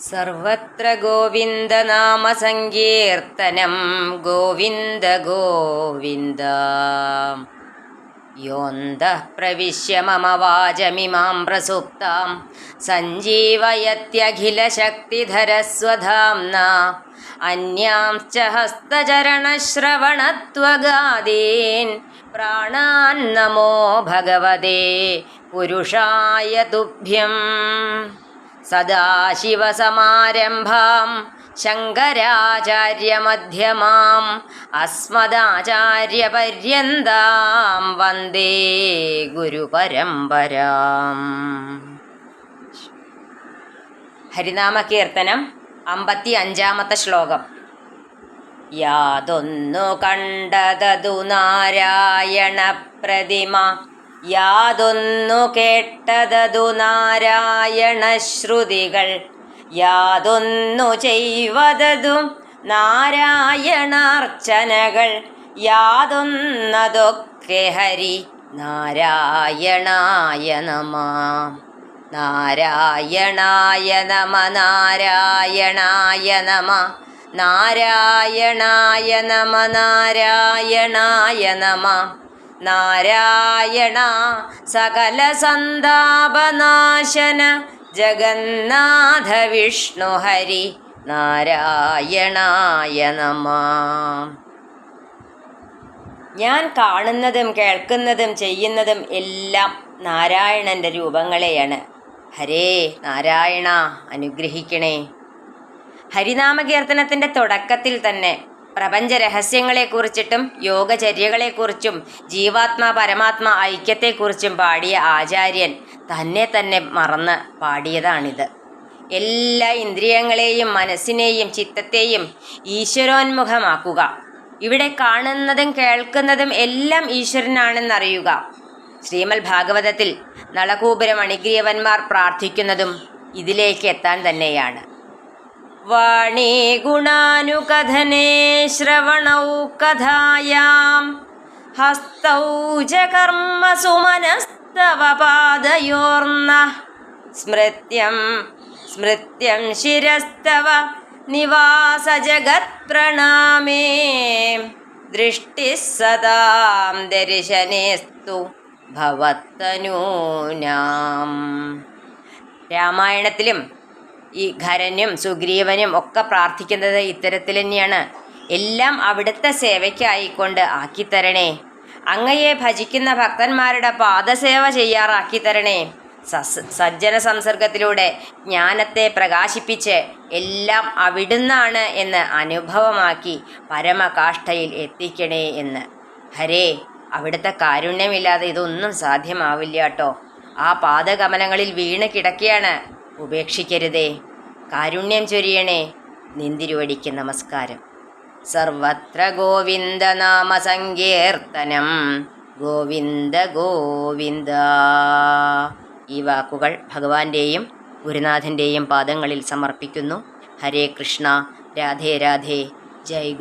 സർവത്ര ഗോവിന്ദനാമസങ്കീർത്തനം ഗോവിന്ദ ഗോവിന്ദ. യോന്തഃ പ്രവിശ്യ മമ വാചമിമാം പ്രസുപ്താം സഞ്ജീവയത്യഖിലശക്തിധരസ്വധാംനാ അന്യാംശ്ച ഹസ്തചരണശ്രവണത്വഗാദീൻ പ്രാണാൻ നമോ ഭഗവതേ പുരുഷായ തുഭ്യം. സദാശിവസമാരംഭാം ശങ്കരാചാര്യമധ്യമാം അസ്മദാചാര്യപര്യന്താം വന്ദേ ഗുരുപരമ്പരാം. ഹരിനാമകീർത്തനം 55-ാമത്തെ ശ്ലോകം. യാതൊന്നു കണ്ടതതു നാരായണ പ്രതിമ, യാതൊന്നു കേട്ടതതു നാരായണ ശ്രുതികൾ, യാതൊന്നു ചെയ്വതതു നാരായണാർച്ചനകൾ, യാതൊന്നതൊക്കെ ഹരി നാരായണായ നമ. നാരായണായ നമ നാരായണായ നമ നാരായണായ നമ നാരായണായ നമ. നാരായണ സകല സന്താപനാശന ജഗന്നാഥ വിഷ്ണു ഹരി നാരായണായ നമ. ഞാൻ കാണുന്നതും കേൾക്കുന്നതും ചെയ്യുന്നതും എല്ലാം നാരായണൻ്റെ രൂപങ്ങളെയാണ്. ഹരേ നാരായണ അനുഗ്രഹിക്കണേ. ഹരിനാമകീർത്തനത്തിൻ്റെ തുടക്കത്തിൽ തന്നെ പ്രപഞ്ച രഹസ്യങ്ങളെക്കുറിച്ചിട്ടും യോഗചര്യകളെക്കുറിച്ചും ജീവാത്മാ പരമാത്മാ ഐക്യത്തെക്കുറിച്ചും പാടിയ ആചാര്യൻ തന്നെ മറന്ന് പാടിയതാണിത്. എല്ലാ ഇന്ദ്രിയങ്ങളെയും മനസ്സിനെയും ചിത്തത്തെയും ഈശ്വരോന്മുഖമാക്കുക. ഇവിടെ കാണുന്നതും കേൾക്കുന്നതും എല്ലാം ഈശ്വരനാണെന്നറിയുക. ശ്രീമദ് ഭാഗവതത്തിൽ നളകൂപുര മണിഗ്രീവന്മാർ പ്രാർത്ഥിക്കുന്നതും ഇതിലേക്ക് എത്താൻ തന്നെയാണ്. വാണീ ഗുണാനുകഥനേ ശ്രവണൗ കഥായാം ഹസ്തൗ ച കർമ്മസു മനസ്തവ പാദയോർന്ന സ്മൃത്യം സ്മൃത്യം ശിരസ്തവ നിവാസ ജഗത് പ്രണാമേ ദൃഷ്ടിഃ സദാം ദർശനേസ്തു ഭവത്തനൂനാം. രാമായണത്തിലും ഈ ഖരനും സുഗ്രീവനും ഒക്കെ പ്രാർത്ഥിക്കുന്നത് ഇത്തരത്തിൽ തന്നെയാണ്. എല്ലാം അവിടുത്തെ സേവയ്ക്കായിക്കൊണ്ട് ആക്കിത്തരണേ. അങ്ങയെ ഭജിക്കുന്ന ഭക്തന്മാരുടെ പാദസേവ ചെയ്യാറാക്കിത്തരണേ. സജ്ജന സംസർഗത്തിലൂടെ ജ്ഞാനത്തെ പ്രകാശിപ്പിച്ച് എല്ലാം അവിടുന്നാണ് എന്ന് അനുഭവമാക്കി പരമകാഷ്ഠയിൽ എത്തിക്കണേ എന്ന്. ഹരേ, അവിടുത്തെ കാരുണ്യമില്ലാതെ ഇതൊന്നും സാധ്യമാവില്ല കേട്ടോ. ആ പാദകമലങ്ങളിൽ വീണ് കിടക്കുകയാണ്. ഉപേക്ഷിക്കരുതേ. കാരുണ്യം ചൊരിയണേ. നിന്തിരുവടിക്ക് നമസ്കാരം. സർവത്ര ഗോവിന്ദനാമ സങ്കീർത്തനം ഗോവിന്ദ ഗോവിന്ദ. ഈ വാക്കുകൾ ഭഗവാന്റെയും ഗുരുനാഥൻ്റെയും പാദങ്ങളിൽ സമർപ്പിക്കുന്നു. ഹരേ കൃഷ്ണ. രാധേ രാധേ. ജയ് ഗുരു.